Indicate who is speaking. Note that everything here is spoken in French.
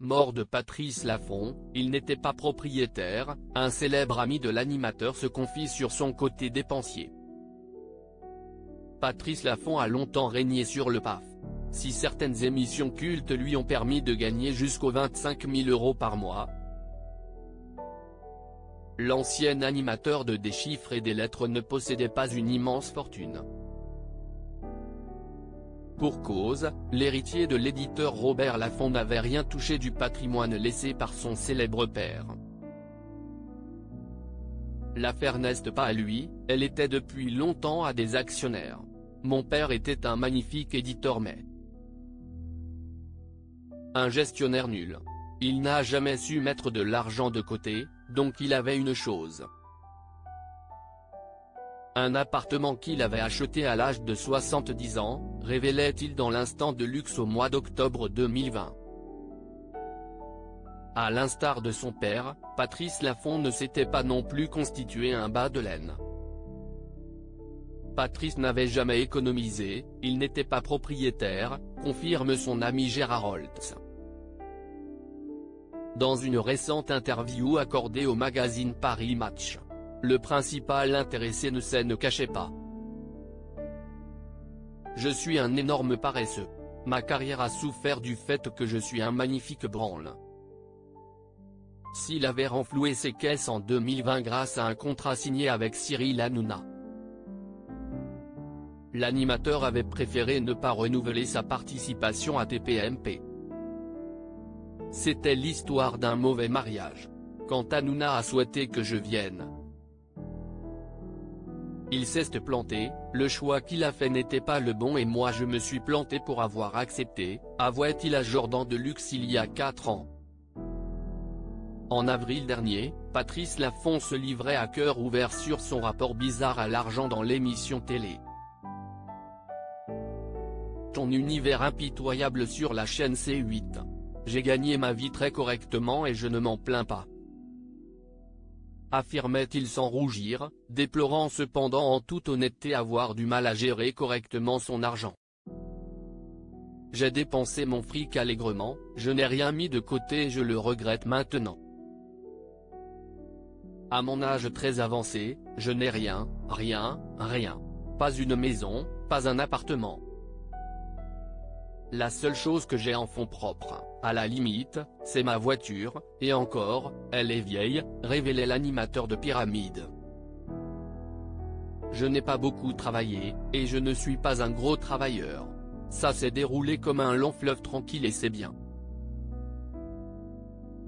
Speaker 1: Mort de Patrice Laffont, il n'était pas propriétaire, un célèbre ami de l'animateur se confie sur son côté dépensier. Patrice Laffont a longtemps régné sur le PAF. Si certaines émissions cultes lui ont permis de gagner jusqu'aux 25 000 € par mois, l'ancien animateur de Des chiffres et des lettres ne possédait pas une immense fortune. Pour cause, l'héritier de l'éditeur Robert Laffont n'avait rien touché du patrimoine laissé par son célèbre père. L'affaire n'est pas à lui, elle était depuis longtemps à des actionnaires. Mon père était un magnifique éditeur mais un gestionnaire nul. Il n'a jamais su mettre de l'argent de côté, donc il avait une chose. Un appartement qu'il avait acheté à l'âge de 70 ans, révélait-il dans l'instant de luxe au mois d'octobre 2020. À l'instar de son père, Patrice Laffont ne s'était pas non plus constitué un bas de laine. Patrice n'avait jamais économisé, il n'était pas propriétaire, confirme son ami Gérard Holtz. Dans une récente interview accordée au magazine Paris Match, le principal intéressé ne cachait pas. Je suis un énorme paresseux. Ma carrière a souffert du fait que je suis un magnifique branle. S'il avait renfloué ses caisses en 2020 grâce à un contrat signé avec Cyril Hanouna, l'animateur avait préféré ne pas renouveler sa participation à TPMP. C'était l'histoire d'un mauvais mariage. Quand Hanouna a souhaité que je vienne, il s'est planté, le choix qu'il a fait n'était pas le bon et moi je me suis planté pour avoir accepté, avouait-il à Jordan Deluxe il y a 4 ans. En avril dernier, Patrice Laffont se livrait à cœur ouvert sur son rapport bizarre à l'argent dans l'émission télé. Ton univers impitoyable sur la chaîne C8. J'ai gagné ma vie très correctement et je ne m'en plains pas, affirmait-il sans rougir, déplorant cependant en toute honnêteté avoir du mal à gérer correctement son argent. J'ai dépensé mon fric allègrement, je n'ai rien mis de côté et je le regrette maintenant. À mon âge très avancé, je n'ai rien. Pas une maison, pas un appartement. La seule chose que j'ai en fonds propres, à la limite, c'est ma voiture, et encore, elle est vieille, révélait l'animateur de Pyramide. Je n'ai pas beaucoup travaillé, et je ne suis pas un gros travailleur. Ça s'est déroulé comme un long fleuve tranquille et c'est bien.